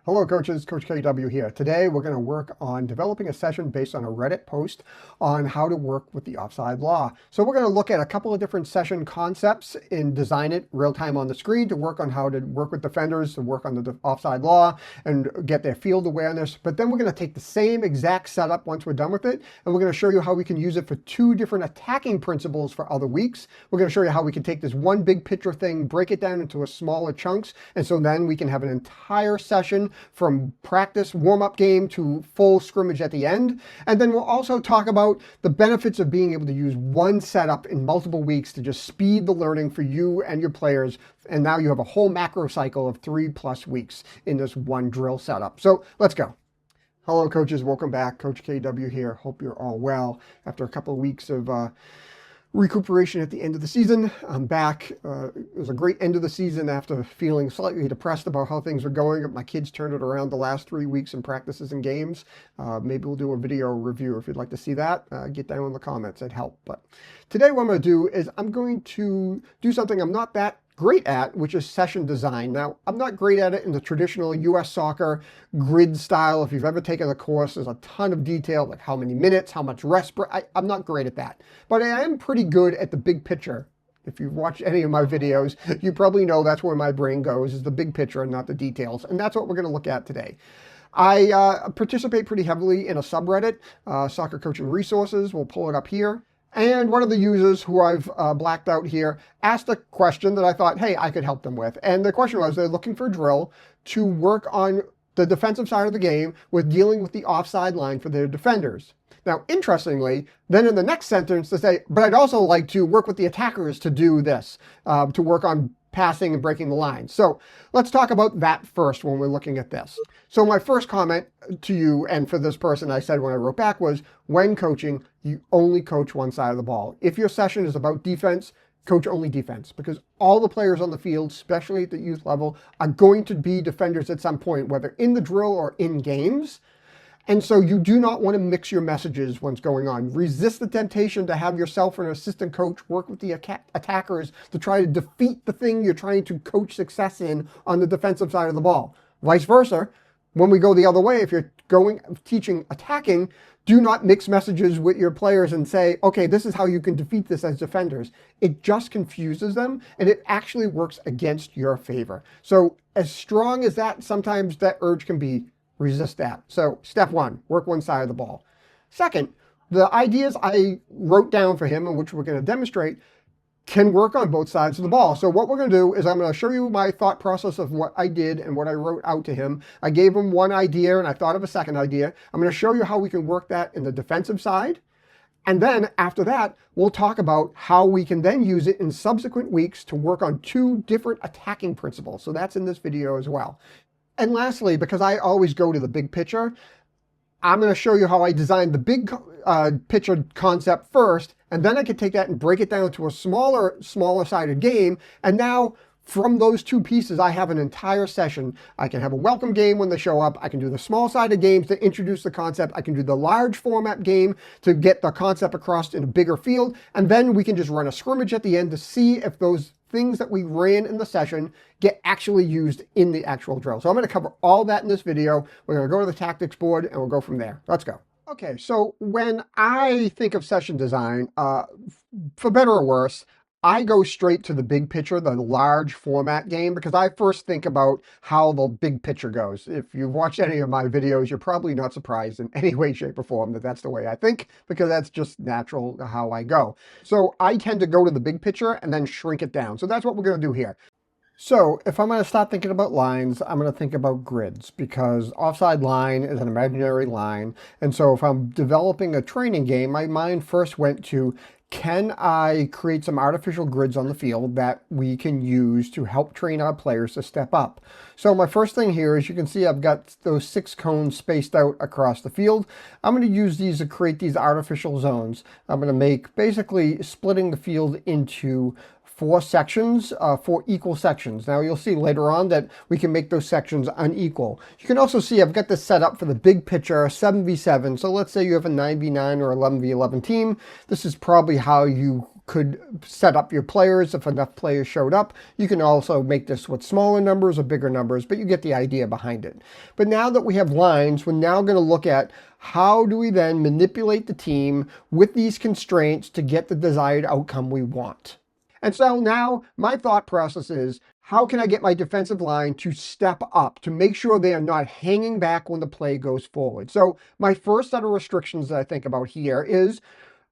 Hello coaches, Coach KW here. Today we're going to work on developing a session based on a Reddit post on how to work with the offside law. So we're going to look at a couple of different session concepts and design it real time on the screen to work on how to work with defenders, to work on the offside law and get their field awareness. But then we're going to take the same exact setup once we're done with it, and we're going to show you how we can use it for two different attacking principles for other weeks. We're going to show you how we can take this one big picture thing, break it down into a smaller chunks, and so then we can have an entire session from practice warm-up game to full scrimmage at the end. And then we'll also talk about the benefits of being able to use one setup in multiple weeks to just speed the learning for you and your players. And now you have a whole macro cycle of 3+ weeks in this one drill setup. So let's go. Hello coaches, welcome back. Coach KW here. Hope you're all well after a couple of weeks of recuperation at the end of the season. I'm back. It was a great end of the season after feeling slightly depressed about how things were going. My kids turned it around the last 3 weeks in practices and games. Maybe we'll do a video review if you'd like to see that. Get down in the comments, it'd help. But today what I'm going to do is I'm going to do something I'm not that great at, which is session design. Now, I'm not great at it in the traditional US soccer grid style. If you've ever taken a course, there's a ton of detail, like how many minutes, how much rest. I'm not great at that. But I am pretty good at the big picture. If you've watched any of my videos, you probably know that's where my brain goes, is the big picture and not the details. And that's what we're going to look at today. I participate pretty heavily in a subreddit, Soccer Coaching Resources. We'll pull it up here. And one of the users who I've blacked out here asked a question that I thought, hey, I could help them with. And the question was, they're looking for a drill to work on the defensive side of the game with dealing with the offside line for their defenders. Now, interestingly, then in the next sentence they say, but I'd also like to work with the attackers to do this, to work on passing and breaking the line. So let's talk about that first when we're looking at this. So my first comment to you and for this person I said when I wrote back was, when coaching, you only coach one side of the ball. If your session is about defense, coach only defense, because all the players on the field, especially at the youth level, are going to be defenders at some point, whether in the drill or in games. And so you do not want to mix your messages once going on. Resist the temptation to have yourself or an assistant coach work with the attackers to try to defeat the thing you're trying to coach success in on the defensive side of the ball. Vice versa, when we go the other way, if you're teaching attacking, do not mix messages with your players and say, okay, this is how you can defeat this as defenders. It just confuses them, and it actually works against your favor. So as strong as that, sometimes that urge can be, resist that. So step one, work one side of the ball. Second, the ideas I wrote down for him and which we're going to demonstrate can work on both sides of the ball. So what we're going to do is I'm going to show you my thought process of what I did and what I wrote out to him. I gave him one idea and I thought of a second idea. I'm going to show you how we can work that in the defensive side. And then after that, we'll talk about how we can then use it in subsequent weeks to work on two different attacking principles. So that's in this video as well. And lastly, because I always go to the big picture, I'm going to show you how I designed the big picture concept first, and then I can take that and break it down to a smaller sided game. And now from those two pieces, I have an entire session. I can have a welcome game when they show up. I can do the small sided games to introduce the concept. I can do the large format game to get the concept across in a bigger field. And then we can just run a scrimmage at the end to see if those things that we ran in the session get actually used in the actual drill. So I'm going to cover all that in this video. We're going to go to the tactics board and we'll go from there. Let's go. Okay, so when I think of session design, for better or worse, I go straight to the big picture, the large format game, because I first think about how the big picture goes. If you've watched any of my videos, you're probably not surprised in any way, shape, or form that that's the way I think, because that's just natural how I go. So I tend to go to the big picture and then shrink it down. So that's what we're going to do here. So if I'm going to start thinking about lines, I'm going to think about grids, because offside line is an imaginary line. And so if I'm developing a training game, my mind first went to, can I create some artificial grids on the field that we can use to help train our players to step up? So my first thing here is, you can see I've got those 6 cones spaced out across the field. I'm going to use these to create these artificial zones. I'm going to make basically splitting the field into 4 sections, 4 equal sections. Now you'll see later on that we can make those sections unequal. You can also see I've got this set up for the big picture, 7v7. So let's say you have a 9v9 or 11v11 team. This is probably how you could set up your players if enough players showed up. You can also make this with smaller numbers or bigger numbers, but you get the idea behind it. But now that we have lines, we're now going to look at how do we then manipulate the team with these constraints to get the desired outcome we want. And so now my thought process is, how can I get my defensive line to step up to make sure they are not hanging back when the play goes forward? So my first set of restrictions that I think about here is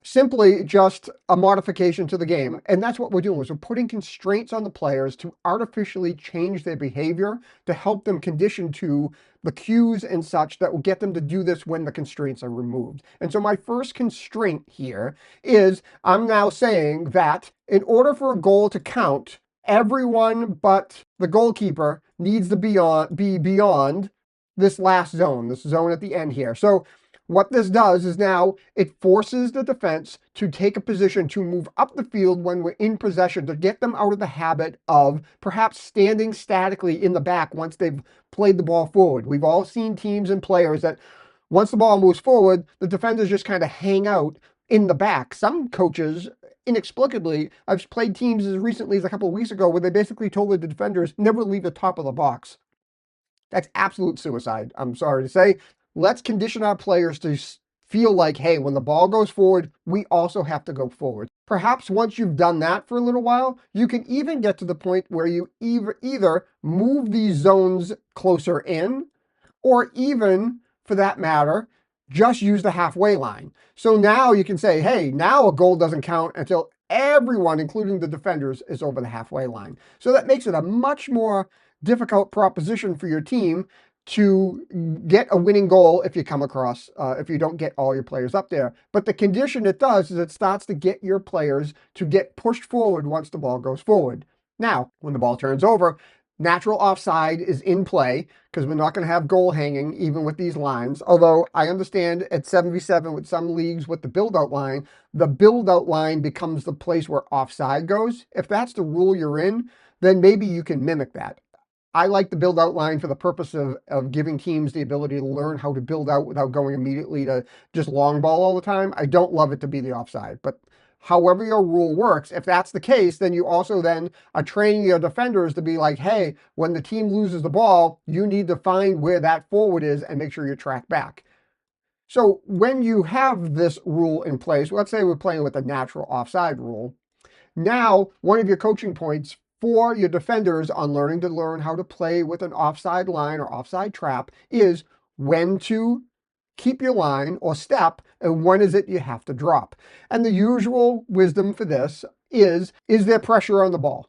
simply just a modification to the game. And that's what we're doing, is we're putting constraints on the players to artificially change their behavior to help them condition to the cues and such that will get them to do this when the constraints are removed. And so my first constraint here is I'm now saying that in order for a goal to count, everyone but the goalkeeper needs to be beyond this last zone, this zone at the end here. So what this does is now it forces the defense to take a position to move up the field when we're in possession, to get them out of the habit of perhaps standing statically in the back once they've played the ball forward. We've all seen teams and players that once the ball moves forward, the defenders just kind of hang out in the back. Some coaches, inexplicably, I've played teams as recently as a couple of weeks ago where they basically told the defenders never leave the top of the box. That's absolute suicide, I'm sorry to say. Let's condition our players to feel like, hey, when the ball goes forward, we also have to go forward. Perhaps once you've done that for a little while, you can even get to the point where you either move these zones closer in, or even, for that matter, just use the halfway line. So now you can say, hey, now a goal doesn't count until everyone, including the defenders, is over the halfway line. So that makes it a much more difficult proposition for your team to get a winning goal if you come across, if you don't get all your players up there. But the condition it does is it starts to get your players to get pushed forward once the ball goes forward. Now, when the ball turns over, natural offside is in play because we're not going to have goal hanging even with these lines. Although I understand at 7v7 with some leagues with the build-out line, the build-out line becomes the place where offside goes. If that's the rule you're in, then maybe you can mimic that. I like the build out line for the purpose of giving teams the ability to learn how to build out without going immediately to just long ball all the time. I don't love it to be the offside, but however your rule works, if that's the case, then you also then are training your defenders to be like, hey, when the team loses the ball, you need to find where that forward is and make sure you track back. So when you have this rule in place, let's say we're playing with the natural offside rule, now one of your coaching points for your defenders on learn how to play with an offside line or offside trap is when to keep your line or step and when is it you have to drop. And the usual wisdom for this is there pressure on the ball?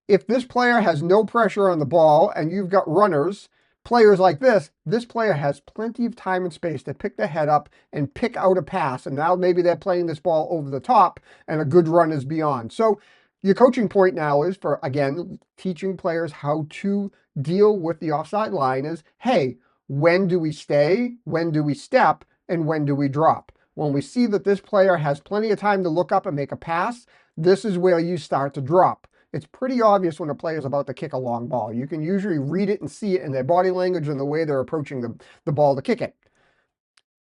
If this player has no pressure on the ball and you've got runners, players like this player has plenty of time and space to pick the head up and pick out a pass. And now maybe they're playing this ball over the top and a good run is beyond. So your coaching point now is for, again, teaching players how to deal with the offside line is, hey, when do we stay? When do we step? And when do we drop? When we see that this player has plenty of time to look up and make a pass, this is where you start to drop. It's pretty obvious when a player is about to kick a long ball. You can usually read it and see it in their body language and the way they're approaching the ball to kick it.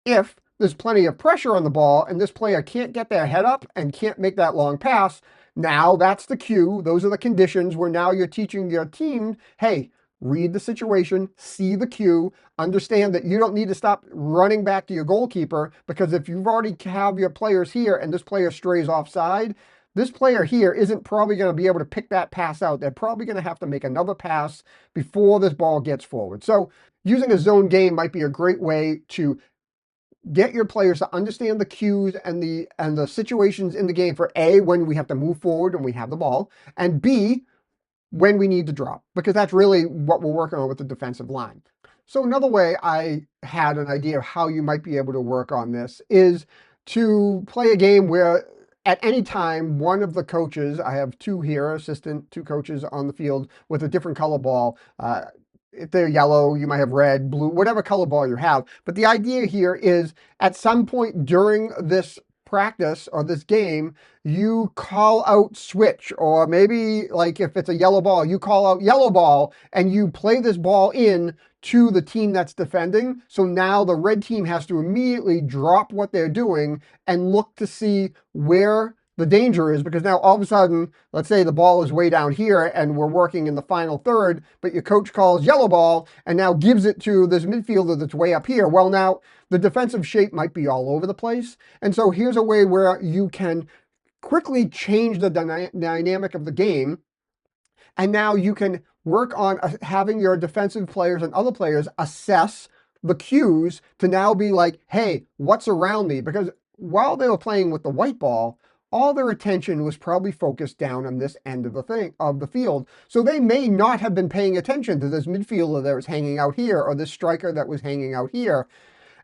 If there's plenty of pressure on the ball and this player can't get their head up and can't make that long pass, now that's the cue. Those are the conditions where now you're teaching your team, hey, read the situation, see the cue, understand that you don't need to stop running back to your goalkeeper, because if you've already have your players here and this player strays offside, this player here isn't probably going to be able to pick that pass out. They're probably going to have to make another pass before this ball gets forward. So using a zone game might be a great way to get your players to understand the cues and the situations in the game for A, when we have to move forward and we have the ball, and B, when we need to drop, because that's really what we're working on with the defensive line. So another way I had an idea of how you might be able to work on this is to play a game where at any time, one of the coaches, I have two here, two coaches on the field with a different color ball. If they're yellow, you might have red, blue, whatever color ball you have. But the idea here is at some point during this practice or this game, you call out switch, or maybe like if it's a yellow ball, you call out yellow ball and you play this ball in to the team that's defending. So now the red team has to immediately drop what they're doing and look to see where the danger is, because now all of a sudden, let's say the ball is way down here and we're working in the final third, but your coach calls yellow ball and now gives it to this midfielder that's way up here. Well, now the defensive shape might be all over the place. And so here's a way where you can quickly change the dynamic of the game. And now you can work on having your defensive players and other players assess the cues to now be like, hey, what's around me? Because while they were playing with the white ball, all their attention was probably focused down on this end of the field. So they may not have been paying attention to this midfielder that was hanging out here or this striker that was hanging out here.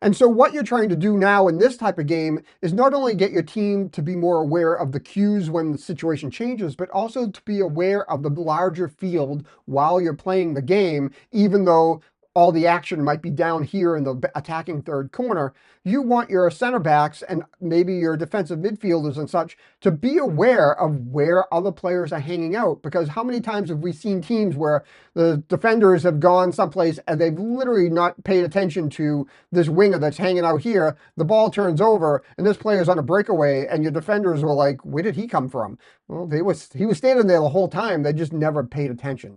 And so what you're trying to do now in this type of game is not only get your team to be more aware of the cues when the situation changes, but also to be aware of the larger field while you're playing the game, even though all the action might be down here in the attacking third corner. You want your center backs and maybe your defensive midfielders and such to be aware of where other players are hanging out. Because how many times have we seen teams where the defenders have gone someplace and they've literally not paid attention to this winger that's hanging out here, the ball turns over and this player's on a breakaway and your defenders were like, where did he come from? Well, he was standing there the whole time. They just never paid attention.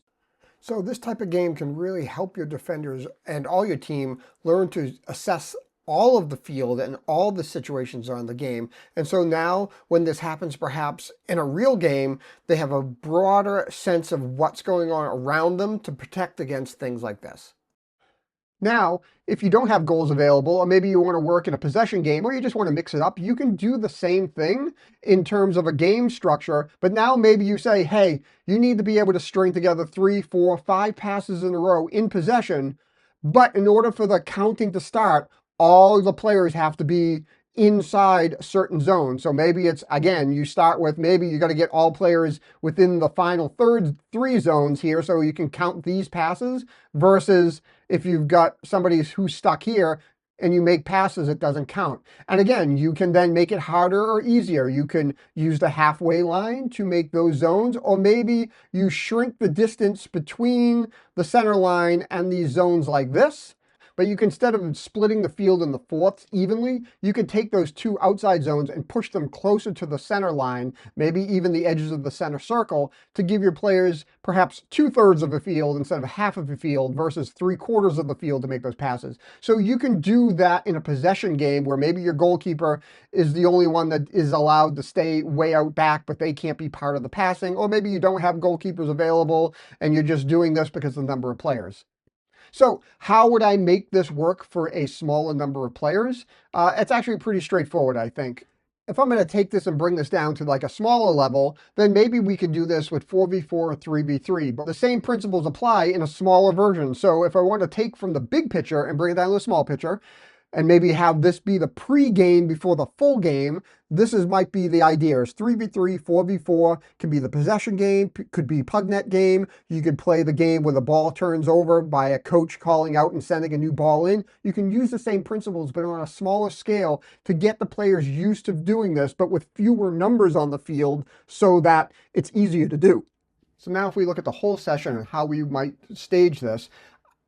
So this type of game can really help your defenders and all your team learn to assess all of the field and all the situations on the game. And so now when this happens perhaps in a real game, they have a broader sense of what's going on around them to protect against things like this. Now, if you don't have goals available, or maybe you want to work in a possession game, or you just want to mix it up, you can do the same thing in terms of a game structure. But now maybe you say, hey, you need to be able to string together 3, 4, 5 passes in a row in possession. But in order for the counting to start, all the players have to be inside certain zones. So maybe it's, again, you start with, maybe you got to get all players within the final 3 zones here so you can count these passes, versus if you've got somebody who's stuck here and you make passes, it doesn't count. And again, you can then make it harder or easier. You can use the halfway line to make those zones, or maybe you shrink the distance between the center line and these zones like this. But you can, instead of splitting the field in the fourths evenly, you could take those 2 outside zones and push them closer to the center line, maybe even the edges of the center circle, to give your players perhaps 2/3 of a field instead of half of a field, versus 3/4 of the field to make those passes. So you can do that in a possession game where maybe your goalkeeper is the only one that is allowed to stay way out back, but they can't be part of the passing. Or maybe you don't have goalkeepers available and you're just doing this because of the number of players. So how would I make this work for a smaller number of players? It's actually pretty straightforward, I think. If I'm going to take this and bring this down to like a smaller level, then maybe we could do this with 4v4 or 3v3, but the same principles apply in a smaller version. So if I want to take from the big picture and bring it down to a small picture, and maybe have this be the pre-game before the full game, might be the idea. Is 3v3, 4v4, can be the possession game, could be pug net game. You could play the game where the ball turns over by a coach calling out and sending a new ball in. You can use the same principles, but on a smaller scale to get the players used to doing this, but with fewer numbers on the field so that it's easier to do. So now if we look at the whole session and how we might stage this,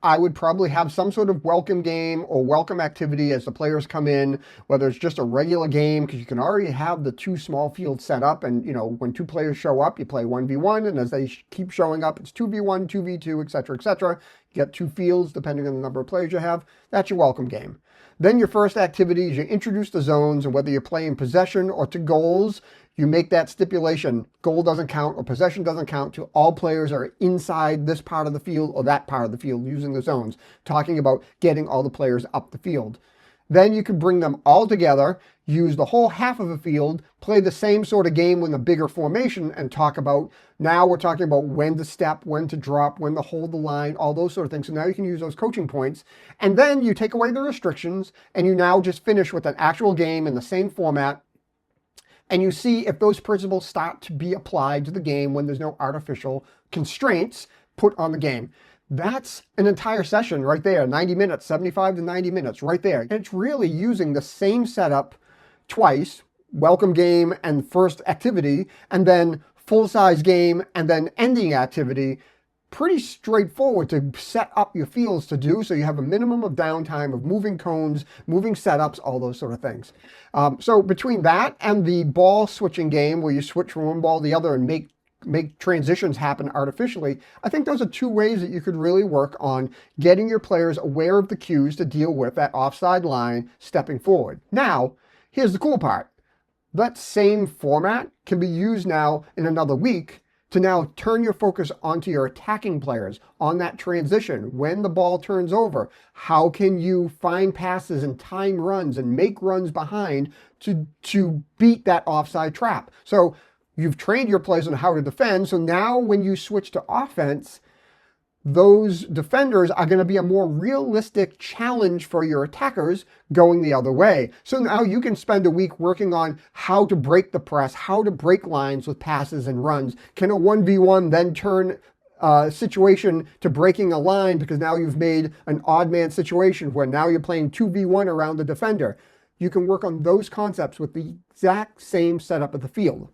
I would probably have some sort of welcome game or welcome activity as the players come in, whether it's just a regular game, because you can already have the 2 small fields set up. And, when 2 players show up, you play 1v1. And as they keep showing up, it's 2v1, 2v2, etc., etc. You get 2 fields depending on the number of players you have. That's your welcome game. Then your first activity is you introduce the zones, and whether you're playing possession or to goals, you make that stipulation. Goal doesn't count or possession doesn't count till all players are inside this part of the field or that part of the field using the zones, talking about getting all the players up the field. Then you can bring them all together, use the whole half of the field, play the same sort of game with a bigger formation, and talk about, now we're talking about when to step, when to drop, when to hold the line, all those sort of things. So now you can use those coaching points. And then you take away the restrictions, and you now just finish with an actual game in the same format. And you see if those principles start to be applied to the game when there's no artificial constraints put on the game. That's an entire session right there, 90 minutes, 75 to 90 minutes right there. And it's really using the same setup twice, welcome game and first activity, and then full-size game and then ending activity, pretty straightforward to set up your fields to do, so you have a minimum of downtime of moving cones, moving setups, all those sort of things. So between that and the ball switching game where you switch from one ball to the other and make transitions happen artificially, I think those are two ways that you could really work on getting your players aware of the cues to deal with that offside line stepping forward. Now, here's the cool part. That same format can be used now in another week to now turn your focus onto your attacking players on that transition. When the ball turns over, how can you find passes and time runs and make runs behind to beat that offside trap? So you've trained your players on how to defend. So now when you switch to offense, those defenders are going to be a more realistic challenge for your attackers going the other way. So now you can spend a week working on how to break the press, how to break lines with passes and runs. Can a 1v1 then turn a situation to breaking a line because now you've made an odd man situation where now you're playing 2v1 around the defender? You can work on those concepts with the exact same setup of the field.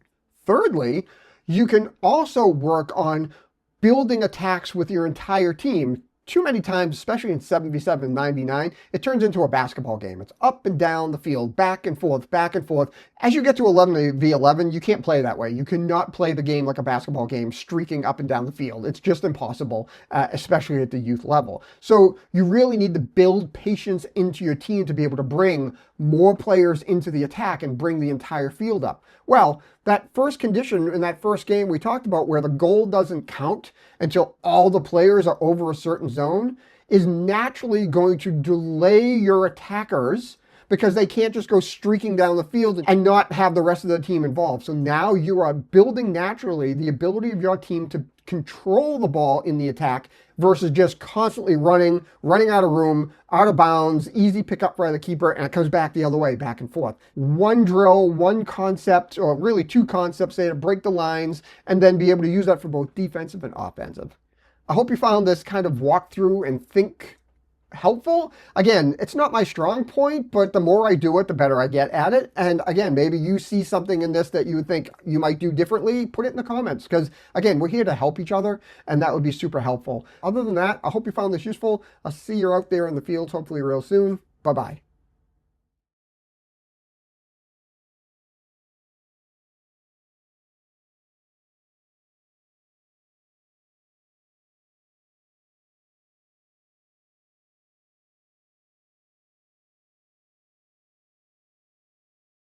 Thirdly, you can also work on building attacks with your entire team. Too many times, especially in 7v7 and 9v9, it turns into a basketball game. It's up and down the field, back and forth, back and forth. As you get to 11v11, you can't play that way. You cannot play the game like a basketball game, streaking up and down the field. It's just impossible, especially at the youth level. So you really need to build patience into your team to be able to bring more players into the attack and bring the entire field up. Well, that first condition in that first game we talked about, where the goal doesn't count until all the players are over a certain zone, is naturally going to delay your attackers because they can't just go streaking down the field and not have the rest of the team involved. So now you are building naturally the ability of your team to control the ball in the attack versus just constantly running out of room, out of bounds, easy pickup for the keeper, and it comes back the other way, back and forth. One drill, one concept, or really two concepts, say, to break the lines, and then be able to use that for both defensive and offensive. I hope you found this kind of walkthrough and think helpful. Again, it's not my strong point, but the more I do it, the better I get at it. And again, maybe you see something in this that you would think you might do differently, put it in the comments, because again, we're here to help each other, and that would be super helpful. Other than that, I hope you found this useful. I'll see you out there in the field hopefully real soon. Bye-bye.